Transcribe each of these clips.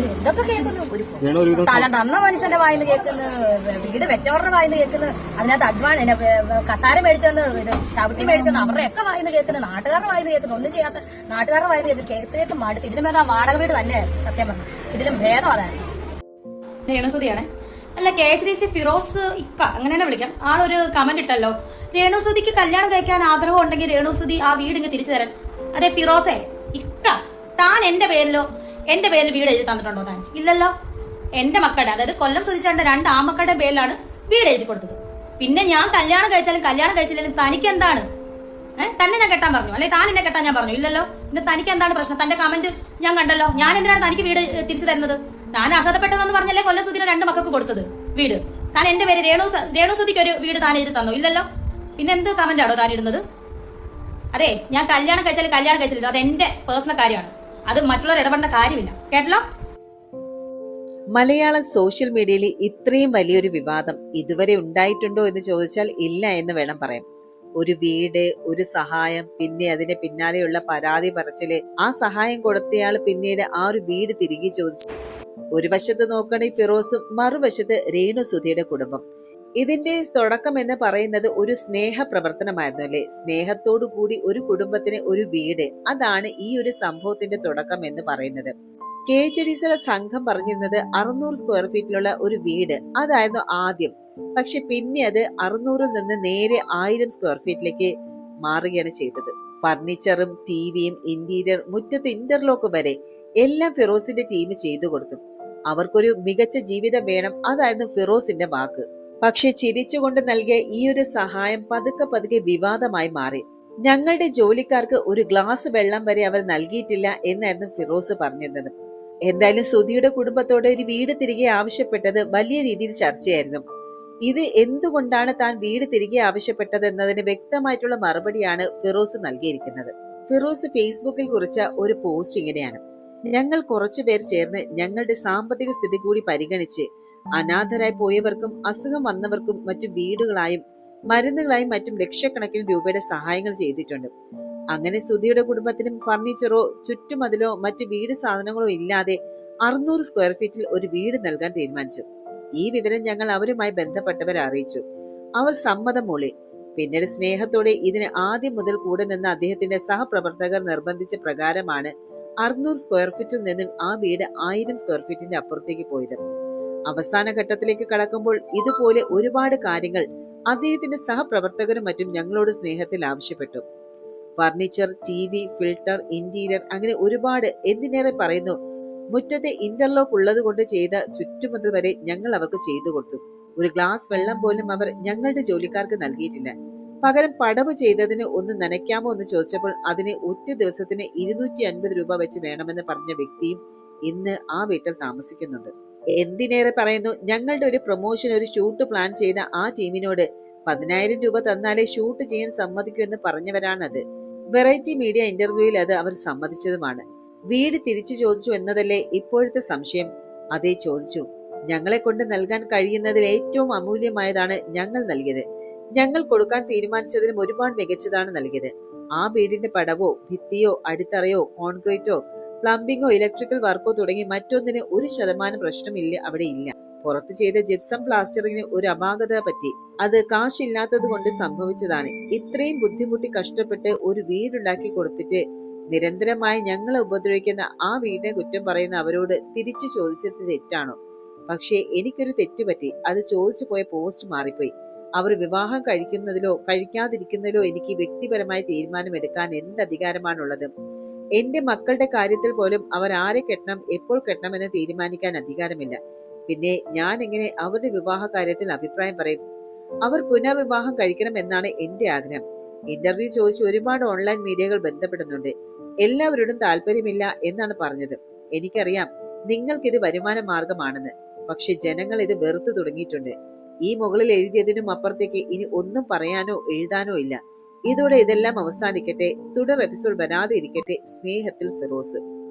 എന്തൊക്കെ കേൾക്കുന്നു? സ്ഥലം തന്ന മനുഷ്യന്റെ വായിന്ന് കേൾക്കുന്നു, വീട് വെച്ചവരുടെ വായിന്ന് കേൾക്കുന്നു, അതിനകത്ത് കസാര മേടിച്ചെന്ന് ചവിട്ടി മേടിച്ചെന്ന് അവരുടെയൊക്കെ വായിന്ന് കേൾക്കുന്നു, നാട്ടുകാരുടെ വായിന്ന് കേൾക്കുന്നു. ഒന്നും ചെയ്യാത്ത നാട്ടുകാരുടെ വായിന്ന് കേൾക്കുന്നു. കേട്ട് മടുത്ത്. ഇതിനും ഭേദം വാടക വീട് തന്നെ. സത്യം പറഞ്ഞു ഇതിലും ഭേദം അതാണ്. രേണുസുതിയാണ്. അല്ല, KHDC ഫിറോസ് ഇക്ക അങ്ങനെ തന്നെ വിളിക്കാം. ആളൊരു കമന്റ് ഇട്ടല്ലോ, രേണുസുതിക്ക് കല്യാണം കഴിക്കാൻ ആഗ്രഹം ഉണ്ടെങ്കിൽ രേണുസുതി ആ വീട് ഇങ്ങ് തിരിച്ചു തരാൻ. അതെ ഫിറോസെ ഇക്ക, താൻ എന്റെ പേരിൽ വീട് എഴുതി തന്നിട്ടുണ്ടോ? താൻ ഇല്ലല്ലോ. എന്റെ മക്കളുടെ, അതായത് കൊല്ലം സുധിച്ചാണ്ട് 2 ആമക്കളുടെ പേരിലാണ് വീട് എഴുതി കൊടുത്തത്. പിന്നെ ഞാൻ കല്യാണം കഴിച്ചില്ലെങ്കിലും തനിക്ക് എന്താണ്? തന്നെ ഞാൻ കെട്ടാൻ പറഞ്ഞു, അല്ലെ താൻ എന്നെ കെട്ടാൻ ഞാൻ പറഞ്ഞു? ഇല്ലല്ലോ. പിന്നെ തനിക്ക് എന്താണ് പ്രശ്നം? തന്റെ കമന്റ് ഞാൻ കണ്ടല്ലോ. ഞാൻ എന്തിനാണ് തനിക്ക് വീട് തിരിച്ചു തരുന്നത്? താൻ അർഹതപ്പെട്ടതെന്ന് പറഞ്ഞല്ലേ കൊല്ലം സുധിയുടെ 2 മക്കൾക്ക് കൊടുത്തത് വീട്. താൻ എന്റെ പേര് രേണുസുതിക്ക് ഒരു വീട് താൻ എഴുതി തന്നോ? ഇല്ലല്ലോ. പിന്നെ എന്ത് കമന്റ് ആണോ താൻ ഇടുന്നത്? അതെ, ഞാൻ കല്യാണം കഴിച്ചില്ലല്ലോ, അത് എന്റെ പേഴ്സണൽ കാര്യമാണ്. അത് മറ്റുള്ളവർ ഇടപെടേണ്ട കാര്യമില്ല. കേട്ടല്ലോ. മലയാളം സോഷ്യൽ മീഡിയയിൽ ഇത്രയും വലിയൊരു വിവാദം ഇതുവരെ ഉണ്ടായിട്ടുണ്ടോ എന്ന് ചോദിച്ചാൽ ഇല്ല എന്ന് വേണം പറയാൻ. ഒരു വീട്, ഒരു സഹായം, പിന്നെ അതിന് പിന്നാലെയുള്ള പരാതി പറച്ചില്, ആ സഹായം കൊടുത്തയാള് പിന്നീട് ആ ഒരു വീട് തിരികെ ചോദിച്ചു. ഒരു വശത്ത് നോക്കണേ ഫിറോസും, മറുവശത്ത് രേണുസുധിയുടെ കുടുംബം. ഇതിന്റെ തുടക്കം എന്ന് പറയുന്നത് ഒരു സ്നേഹ പ്രവർത്തനമായിരുന്നു അല്ലെ? സ്നേഹത്തോടു കൂടി ഒരു കുടുംബത്തിന് ഒരു വീട്, അതാണ് ഈ ഒരു സംഭവത്തിന്റെ തുടക്കം എന്ന് പറയുന്നത്. KHDC സംഘം പറഞ്ഞിരുന്നത് 600 സ്ക്വയർ ഫീറ്റിലുള്ള ഒരു വീട്, അതായിരുന്നു ആദ്യം. പക്ഷെ പിന്നെ അത് 600-ൽ നിന്ന് നേരെ 1000 സ്ക്വയർ ഫീറ്റിലേക്ക് മാറുകയാണ് ചെയ്തത്. ഫർണിച്ചറും ടിവിയും ഇന്റീരിയർ, മുറ്റത്ത് ഇന്റർലോക്ക് വരെ എല്ലാം ഫിറോസിന്റെ ടീം ചെയ്തു കൊടുത്തു. അവർക്കൊരു മികച്ച ജീവിതം വേണം, അതായിരുന്നു ഫിറോസിന്റെ വാക്ക്. പക്ഷെ ചിരിച്ചുകൊണ്ട് നൽകിയ ഈ ഒരു സഹായം പതുക്കെ വിവാദമായി മാറി. ഞങ്ങളുടെ ജോലിക്കാർക്ക് ഒരു ഗ്ലാസ് വെള്ളം വരെ അവർ നൽകിയിട്ടില്ല എന്നായിരുന്നു ഫിറോസ് പറഞ്ഞിരുന്നത്. എന്തായാലും സുധിയുടെ കുടുംബത്തോട് ഒരു വീട് തിരികെ ആവശ്യപ്പെട്ടത് വലിയ രീതിയിൽ ചർച്ചയായിരുന്നു. ഇത് എന്തുകൊണ്ടാണ് താൻ വീട് തിരികെ ആവശ്യപ്പെട്ടത് എന്നതിന് വ്യക്തമായിട്ടുള്ള മറുപടിയാണ് ഫിറോസ് നൽകിയിരിക്കുന്നത്. ഫിറോസ് ഫേസ്ബുക്കിൽ കുറിച്ച ഒരു പോസ്റ്റ് ഇങ്ങനെയാണ്: ഞങ്ങൾ കുറച്ചുപേർ ചേർന്ന് ഞങ്ങളുടെ സാമ്പത്തിക സ്ഥിതി കൂടി പരിഗണിച്ച് അനാഥരായി പോയവർക്കും അസുഖം വന്നവർക്കും മറ്റു വീടുകളായും മരുന്നുകളായും മറ്റും ലക്ഷക്കണക്കിന് രൂപയുടെ സഹായങ്ങൾ ചെയ്തിട്ടുണ്ട്. അങ്ങനെ സുധിയുടെ കുടുംബത്തിനും ഫർണിച്ചറോ ചുറ്റുമതിലോ മറ്റു വീട് സാധനങ്ങളോ ഇല്ലാതെ 600 സ്ക്വയർ ഫീറ്റിൽ ഒരു വീട് നൽകാൻ തീരുമാനിച്ചു. ഈ വിവരം ഞങ്ങൾ അവരുമായി ബന്ധപ്പെട്ടവരെ അറിയിച്ചു. അവർ സമ്മതം മൂളി. പിന്നീട് സ്നേഹത്തോടെ ഇതിന് ആദ്യം മുതൽ കൂടെ നിന്ന അദ്ദേഹത്തിന്റെ സഹപ്രവർത്തകർ നിർബന്ധിച്ച പ്രകാരമാണ് 600 സ്ക്വയർ ഫീറ്റിൽ നിന്നും ആ വീട് 1000 സ്ക്വയർ ഫീറ്റിന്റെ അപ്പുറത്തേക്ക് പോയത്. അവസാന ഘട്ടത്തിലേക്ക് കടക്കുമ്പോൾ ഇതുപോലെ ഒരുപാട് കാര്യങ്ങൾ അദ്ദേഹത്തിന്റെ സഹപ്രവർത്തകരും മറ്റും ഞങ്ങളോട് സ്നേഹത്തിൽ ആവശ്യപ്പെട്ടു. ഫർണിച്ചർ, ടിവി, ഫിൽട്ടർ, ഇന്റീരിയർ, അങ്ങനെ ഒരുപാട്. എന്തിനേറെ പറയുന്നു, മുറ്റത്തെ ഇന്റർലോക്ക് ഉള്ളത് കൊണ്ട് ചെയ്ത ചുറ്റുമതിൽ വരെ ഞങ്ങൾ അവർക്ക് ചെയ്തു കൊടുത്തു. ഒരു ഗ്ലാസ് വെള്ളം പോലും അവർ ഞങ്ങളുടെ ജോലിക്കാർക്ക് നൽകിയിട്ടില്ല. പകരം പടവ് ചെയ്തതിന് ഒന്ന് നനയ്ക്കാമോ എന്ന് ചോദിച്ചപ്പോൾ അതിന് ഒറ്റ ദിവസത്തിന് 250 രൂപ വെച്ച് വേണമെന്ന് പറഞ്ഞ വ്യക്തിയും ഇന്ന് ആ വീട്ടിൽ താമസിക്കുന്നുണ്ട്. എന്തിനേറെ പറയുന്നു, ഞങ്ങളുടെ ഒരു പ്രൊമോഷൻ, ഒരു ഷൂട്ട് പ്ലാൻ ചെയ്ത ആ ടീമിനോട് 10,000 രൂപ തന്നാലേ ഷൂട്ട് ചെയ്യാൻ സമ്മതിക്കൂ എന്ന് പറഞ്ഞവരാണത്. വെറൈറ്റി മീഡിയ ഇന്റർവ്യൂവിൽ അത് അവർ സമ്മതിച്ചതുമാണ്. വീട് തിരിച്ചു ചോദിച്ചു എന്നതല്ലേ ഇപ്പോഴത്തെ സംശയം? അതേ ചോദിച്ചു. ഞങ്ങളെ കൊണ്ട് നൽകാൻ കഴിയുന്നതിൽ ഏറ്റവും അമൂല്യമായതാണ് ഞങ്ങൾ നൽകിയത്. ഞങ്ങൾ കൊടുക്കാൻ തീരുമാനിച്ചതിനും ഒരുപാട് മികച്ചതാണ് നൽകിയത്. ആ വീടിന്റെ പടവോ ഭിത്തിയോ അടിത്തറയോ കോൺക്രീറ്റോ പ്ലംബിങ്ങോ ഇലക്ട്രിക്കൽ വർക്കോ തുടങ്ങി മറ്റൊന്നിന് 1% പ്രശ്നമില്ല, അവിടെ ഇല്ല. പുറത്ത് ചെയ്ത ജിപ്സം പ്ലാസ്റ്ററിന് ഒരു അപാകത പറ്റി. അത് കാശില്ലാത്തത് കൊണ്ട് സംഭവിച്ചതാണ്. ഇത്രയും ബുദ്ധിമുട്ടി കഷ്ടപ്പെട്ട് ഒരു വീടുണ്ടാക്കി കൊടുത്തിട്ട് നിരന്തരമായി ഞങ്ങളെ ഉപദ്രവിക്കുന്ന ആ വീടിനെ കുറ്റം പറയുന്ന അവരോട് തിരിച്ചു ചോദിച്ചത് തെറ്റാണോ? പക്ഷേ എനിക്കൊരു തെറ്റുപറ്റി. അത് ചോദിച്ചു പോയ പോസ്റ്റ് മാറിപ്പോയി. അവർ വിവാഹം കഴിക്കുന്നതിലോ കഴിക്കാതിരിക്കുന്നതിലോ എനിക്ക് വ്യക്തിപരമായ തീരുമാനമെടുക്കാൻ എന്ത് അധികാരമാണുള്ളത്? എന്റെ മക്കളുടെ കാര്യത്തിൽ പോലും അവർ ആരെ കെട്ടണം, എപ്പോൾ കെട്ടണം എന്ന് തീരുമാനിക്കാൻ അധികാരമില്ല. പിന്നെ ഞാൻ എങ്ങനെ അവരുടെ വിവാഹ കാര്യത്തിൽ അഭിപ്രായം പറയും? അവർ പുനർവിവാഹം കഴിക്കണം എന്നാണ് എന്റെ ആഗ്രഹം. ഇന്റർവ്യൂ ചോദിച്ച് ഒരുപാട് ഓൺലൈൻ മീഡിയകൾ ബന്ധപ്പെടുന്നുണ്ട്. എല്ലാവരോടും താല്പര്യമില്ല എന്നാണ് പറഞ്ഞത്. എനിക്കറിയാം നിങ്ങൾക്കിത് വരുമാന മാർഗമാണെന്ന്. പക്ഷെ ജനങ്ങൾ ഇത് വെറുത്തു തുടങ്ങിയിട്ടുണ്ട്. ഈ മുകളിൽ എഴുതിയതിനും അപ്പുറത്തേക്ക് ഇനി ഒന്നും പറയാനോ എഴുതാനോ ഇല്ല. ഇതോടെ ഇതെല്ലാം അവസാനിക്കട്ടെ. തുടർ എപ്പിസോഡ് വരാതെ ഇരിക്കട്ടെ. സ്നേഹത്തിൽ ഫിറോസ്.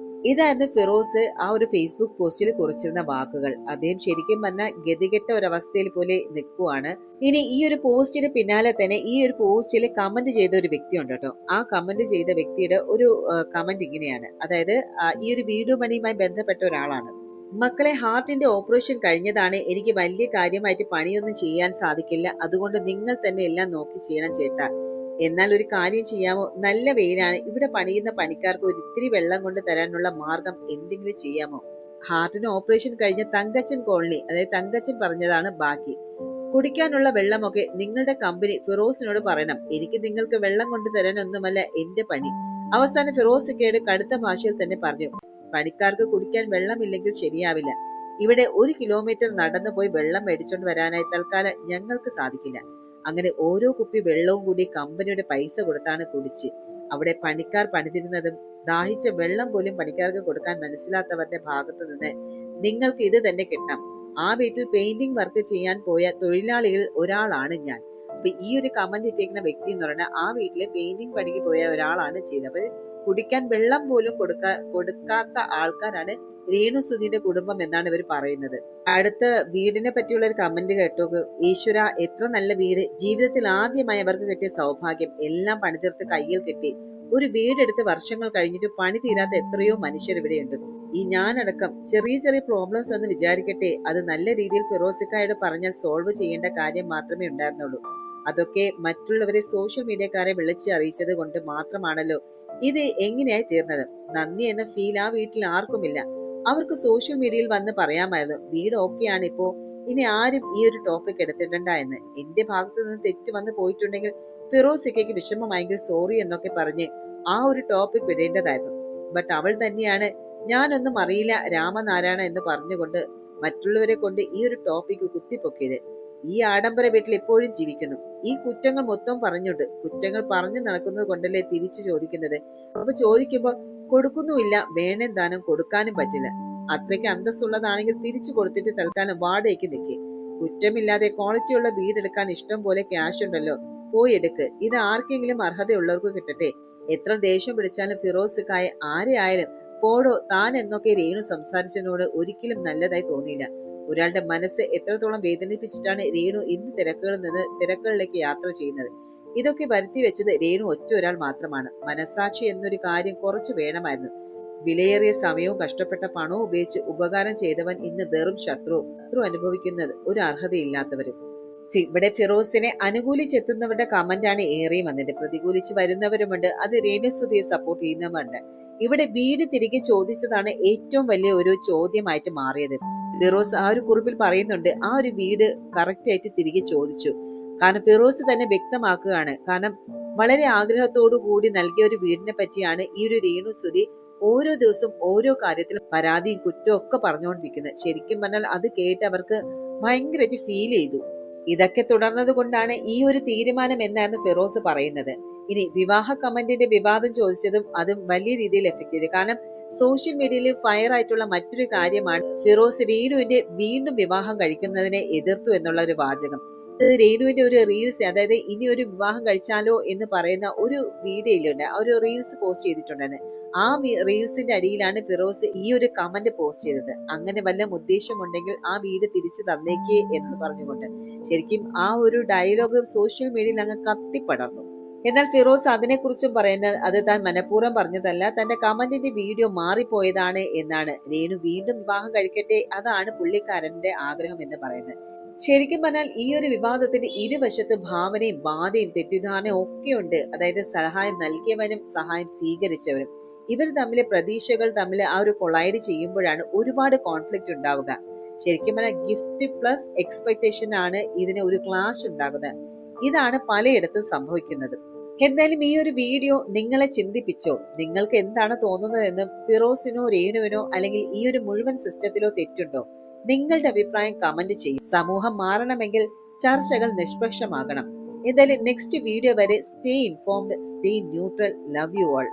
ഇതായിരുന്നു ഫിറോസ് ആ ഒരു ഫേസ്ബുക്ക് പോസ്റ്റിൽ കുറിച്ചിരുന്ന വാക്കുകൾ. അദ്ദേഹം ശരിക്കും പറഞ്ഞാൽ ഗതികെട്ട ഒരവസ്ഥയിൽ പോലെ നിൽക്കുവാണ്. ഇനി ഈ ഒരു പോസ്റ്റിന് പിന്നാലെ തന്നെ ഈ ഒരു പോസ്റ്റിൽ കമന്റ് ചെയ്ത ഒരു വ്യക്തി ഉണ്ട് കേട്ടോ. ആ കമന്റ് ചെയ്ത വ്യക്തിയുടെ ഒരു കമന്റ് ഇങ്ങനെയാണ്. അതായത് ഈ ഒരു വീഡിയോ പണിയുമായി ബന്ധപ്പെട്ട ഒരാളാണ്. മക്കളെ, ഹാർട്ടിന്റെ ഓപ്പറേഷൻ കഴിഞ്ഞതാണ്. എനിക്ക് വലിയ കാര്യമായിട്ട് പണിയൊന്നും ചെയ്യാൻ സാധിക്കില്ല. അതുകൊണ്ട് നിങ്ങൾ തന്നെ എല്ലാം നോക്കി ചെയ്യണം ചേട്ടാ. എന്നാൽ ഒരു കാര്യം ചെയ്യാമോ? നല്ല വെയിലാണ്. ഇവിടെ പണിയുന്ന പണിക്കാർക്ക് ഒരു ഇത്തിരി വെള്ളം കൊണ്ട് തരാനുള്ള മാർഗം എന്തെങ്കിലും ചെയ്യാമോ? ഹാർട്ടിന് ഓപ്പറേഷൻ കഴിഞ്ഞ തങ്കച്ചൻ കോളനി, അതായത് തങ്കച്ചൻ പറഞ്ഞതാണ് ബാക്കി. കുടിക്കാനുള്ള വെള്ളമൊക്കെ നിങ്ങളുടെ കമ്പനി ഫിറോസിനോട് പറയണം. എനിക്ക് നിങ്ങൾക്ക് വെള്ളം കൊണ്ടു തരാനൊന്നുമല്ല എന്റെ പണി. അവസാനം ഫിറോസിക്കയുടെ കടുത്ത ഭാഷയിൽ തന്നെ പറഞ്ഞു, പണിക്കാർക്ക് കുടിക്കാൻ വെള്ളമില്ലെങ്കിൽ ശരിയാവില്ല. ഇവിടെ 1 കിലോമീറ്റർ നടന്നു പോയി വെള്ളം മേടിച്ചോണ്ട് വരാനായി തൽക്കാലം ഞങ്ങൾക്ക് സാധിക്കില്ല. അങ്ങനെ ഓരോ കുപ്പി വെള്ളവും കൂടി കമ്പനിയുടെ പൈസ കൊടുത്താണ് കുടിച്ച്. അവിടെ പണിക്കാർ പണിതിരുന്നതും ദാഹിച്ച വെള്ളം പോലും പണിക്കാർക്ക് കൊടുക്കാൻ മനസ്സിലാത്തവരുടെ ഭാഗത്ത് നിന്ന് നിങ്ങൾക്ക് ഇത് തന്നെ കിട്ടാം. ആ വീട്ടിൽ പെയിന്റിംഗ് വർക്ക് ചെയ്യാൻ പോയ തൊഴിലാളികളിൽ ഒരാളാണ് ഞാൻ. അപ്പൊ ഈ ഒരു കമന്റ് ഇട്ടേക്കുന്ന വ്യക്തി എന്ന് പറഞ്ഞാൽ ആ വീട്ടിലെ പെയിന്റിംഗ് പണിക്ക് പോയ ഒരാളാണ് ചെയ്തത്. അപ്പൊ കുടിക്കാൻ വെള്ളം പോലും കൊടുക്കാത്ത ആൾക്കാരാണ് രേണുസുധിയുടെ കുടുംബം എന്നാണ് ഇവർ പറയുന്നത്. അടുത്ത വീടിനെ പറ്റിയുള്ള ഒരു കമന്റ് കേട്ടോ. ഈശ്വര, എത്ര നല്ല വീട്! ജീവിതത്തിൽ ആദ്യമായി അവർക്ക് കിട്ടിയ സൗഭാഗ്യം. എല്ലാം പണിതീർത്ത് കയ്യിൽ കിട്ടി. ഒരു വീടെടുത്ത് വർഷങ്ങൾ കഴിഞ്ഞിട്ട് പണി തീരാത്ത എത്രയോ മനുഷ്യർ ഇവിടെയുണ്ട്. ഈ ഞാനടക്കം ചെറിയ ചെറിയ പ്രോബ്ലംസ് എന്ന് വിചാരിക്കട്ടെ, അത് നല്ല രീതിയിൽ ഫിറോസിക്കായോട് പറഞ്ഞാൽ സോൾവ് ചെയ്യേണ്ട കാര്യം മാത്രമേ ഉണ്ടായിരുന്നുള്ളൂ. അതൊക്കെ മറ്റുള്ളവരെ സോഷ്യൽ മീഡിയക്കാരെ വിളിച്ച് അറിയിച്ചത് കൊണ്ട് മാത്രമാണല്ലോ ഇത് എങ്ങനെയായി തീർന്നത്. നന്ദി എന്ന ഫീൽ ആ വീട്ടിൽ ആർക്കുമില്ല. അവർക്ക് സോഷ്യൽ മീഡിയയിൽ വന്ന് പറയാമായിരുന്നു, വീട് ഓക്കെയാണ് ഇപ്പോ, ഇനി ആരും ഈ ഒരു ടോപ്പിക് എടുത്തിടണ്ട എന്ന്. എന്റെ ഭാഗത്ത് നിന്ന് തെറ്റ് വന്ന് പോയിട്ടുണ്ടെങ്കിൽ ഫിറോസിക്കയ്ക്ക് വിഷമമായെങ്കിൽ സോറി എന്നൊക്കെ പറഞ്ഞ് ആ ഒരു ടോപ്പിക് വിടേണ്ടതായിരുന്നു. ബട്ട് അവൾ തന്നെയാണ് ഞാനൊന്നും അറിയില്ല രാമനാരായണ എന്ന് പറഞ്ഞുകൊണ്ട് മറ്റുള്ളവരെ കൊണ്ട് ഈ ഒരു ടോപ്പിക് കുത്തിപ്പൊക്കിയത്. ഈ ആഡംബര വീട്ടിൽ ഇപ്പോഴും ജീവിക്കുന്നു. ഈ കുറ്റങ്ങൾ മൊത്തം പറഞ്ഞുണ്ട്. കുറ്റങ്ങൾ പറഞ്ഞു നടക്കുന്നത് കൊണ്ടല്ലേ തിരിച്ചു ചോദിക്കുന്നത്. അപ്പൊ ചോദിക്കുമ്പോ കൊടുക്കുന്നുമില്ല, വേണം ദാനം കൊടുക്കാനും പറ്റില്ല. അത്രയ്ക്ക് അന്തസ്സുള്ളതാണെങ്കിൽ തിരിച്ചു കൊടുത്തിട്ട് തൽക്കാലം വാടകയ്ക്ക് നിൽക്കേ. കുറ്റമില്ലാതെ ക്വാളിറ്റിയുള്ള വീടെടുക്കാൻ ഇഷ്ടം പോലെ ക്യാഷ് ഉണ്ടല്ലോ, പോയി എടുക്ക്. ഇത് ആർക്കെങ്കിലും അർഹതയുള്ളവർക്ക് കിട്ടട്ടെ. എത്ര ദേഷ്യം പിടിച്ചാലും ഫിറോസിക്കായ ആരെ ആയാലും പോടോ താൻ എന്നൊക്കെ രേണു സംസാരിച്ചതിനോട് ഒരിക്കലും നല്ലതായി തോന്നിയില്ല. ഒരാളുടെ മനസ്സ് എത്രത്തോളം വേദനിപ്പിച്ചിട്ടാണ് രേണു ഇന്ന് തിരക്കുകളിൽ നിന്ന് തിരക്കുകളിലേക്ക് യാത്ര ചെയ്യുന്നത്. ഇതൊക്കെ വരുത്തി വെച്ചത് രേണു ഒറ്റ ഒരാൾ മാത്രമാണ്. മനസാക്ഷി എന്നൊരു കാര്യം കുറച്ച് വേണമായിരുന്നു. വിലയേറിയ സമയവും കഷ്ടപ്പെട്ട പണവും ഉപയോഗിച്ച് ഉപകാരം ചെയ്തവൻ ഇന്ന് വെറും ശത്രു അനുഭവിക്കുന്നത് ഒരു അർഹതയില്ലാത്തവരും. ഇവിടെ ഫിറോസിനെ അനുകൂലിച്ചെത്തുന്നവരുടെ കമന്റാണ് ഏറെയും വന്നിട്ട്. പ്രതികൂലിച്ച് വരുന്നവരുമുണ്ട്. അത് രേണുസുധിയെ സപ്പോർട്ട് ചെയ്യുന്നവരുണ്ട്. ഇവിടെ വീട് തിരികെ ചോദിച്ചതാണ് ഏറ്റവും വലിയ ഒരു ചോദ്യമായിട്ട് മാറിയത്. ഫിറോസ് ആ ഒരു കുറിപ്പിൽ പറയുന്നുണ്ട്, ആ ഒരു വീട് കറക്റ്റ് ആയിട്ട് തിരികെ ചോദിച്ചു. കാരണം ഫിറോസ് തന്നെ വ്യക്തമാക്കുകയാണ്. കാരണം വളരെ ആഗ്രഹത്തോടു കൂടി നൽകിയ ഒരു വീടിനെ പറ്റിയാണ് ഈ ഒരു രേണുസുധി ഓരോ ദിവസം ഓരോ കാര്യത്തിലും പരാതിയും കുറ്റവും ഒക്കെ പറഞ്ഞുകൊണ്ടിരിക്കുന്നത്. ശരിക്കും പറഞ്ഞാൽ അത് കേട്ട് അവർക്ക് ഭയങ്കരമായിട്ട് ഫീൽ ചെയ്തു. ഇതൊക്കെ തുടർന്നത് കൊണ്ടാണ് ഈ ഒരു തീരുമാനം എന്നായിരുന്നു ഫിറോസ് പറയുന്നത്. ഇനി വിവാഹ കമന്റിന്റെ വിവാദം ചോദിച്ചതും അതും വലിയ രീതിയിൽ എഫക്ട് ചെയ്തു. കാരണം സോഷ്യൽ മീഡിയയിൽ ഫയർ ആയിട്ടുള്ള മറ്റൊരു കാര്യമാണ് ഫിറോസ് രേണുവിന്റെ വീണ്ടും വിവാഹം കഴിക്കുന്നതിനെ എതിർത്തു എന്നുള്ള ഒരു വാചകം. രേണുവിന്റെ ഒരു റീൽസ്, അതായത് ഇനി ഒരു വിവാഹം കഴിച്ചാലോ എന്ന് പറയുന്ന ഒരു വീഡിയോയിലുണ്ട്, ആ ഒരു റീൽസ് പോസ്റ്റ് ചെയ്തിട്ടുണ്ടായിരുന്നു. ആ റീൽസിന്റെ അടിയിലാണ് ഫിറോസ് ഈ ഒരു കമന്റ് പോസ്റ്റ് ചെയ്തത്. അങ്ങനെ വല്ല ഉദ്ദേശമുണ്ടെങ്കിൽ ആ വീട് തിരിച്ചു തന്നേക്കേ എന്ന് പറഞ്ഞുകൊണ്ട് ശരിക്കും ആ ഒരു ഡയലോഗ് സോഷ്യൽ മീഡിയയിൽ അങ്ങ് കത്തിപ്പടർന്നു. എന്നാൽ ഫിറോസ് അതിനെക്കുറിച്ചും പറയുന്നത് അത് താൻ മനഃപൂർവ്വം പറഞ്ഞതല്ല, തന്റെ കമന്റിന്റെ വീഡിയോ മാറിപ്പോയതാണ് എന്നാണ്. രേണു വീണ്ടും വിവാഹം കഴിക്കട്ടെ, അതാണ് പുള്ളിക്കാരന്റെ ആഗ്രഹം എന്ന് പറയുന്നത്. ശരിക്കും പറഞ്ഞാൽ ഈ ഒരു വിവാദത്തിന്റെ ഇരുവശത്ത് ഭാവനയും ബാധയും തെറ്റിദ്ധാരണയും ഒക്കെ ഉണ്ട്. അതായത് സഹായം നൽകിയവനും സഹായം സ്വീകരിച്ചവരും ഇവർ തമ്മിലെ പ്രതീക്ഷകൾ തമ്മിൽ ആ ഒരു കൊളൈഡ് ചെയ്യുമ്പോഴാണ് ഒരുപാട് കോൺഫ്ലിക്റ്റ് ഉണ്ടാവുക. ശരിക്കും പറഞ്ഞാൽ ഗിഫ്റ്റ് പ്ലസ് എക്സ്പെക്ടേഷൻ ആണ് ഇതിന് ഒരു ക്ലാഷ് ഉണ്ടാകുന്നത്. ഇതാണ് പലയിടത്തും സംഭവിക്കുന്നത്. എന്തായാലും ഈ ഒരു വീഡിയോ നിങ്ങളെ ചിന്തിപ്പിച്ചോ? നിങ്ങൾക്ക് എന്താണ് തോന്നുന്നതെന്ന് ഫിറോസിനോ രേണുവിനോ അല്ലെങ്കിൽ ഈ ഒരു മുഴുവൻ സിസ്റ്റത്തിലോ തെറ്റുണ്ടോ? നിങ്ങളുടെ അഭിപ്രായം കമന്റ് ചെയ്യും. സമൂഹം മാറണമെങ്കിൽ ചർച്ചകൾ നിഷ്പക്ഷമാകണം. എന്തായാലും നെക്സ്റ്റ് വീഡിയോ വരെ stay informed, stay neutral. Love you all.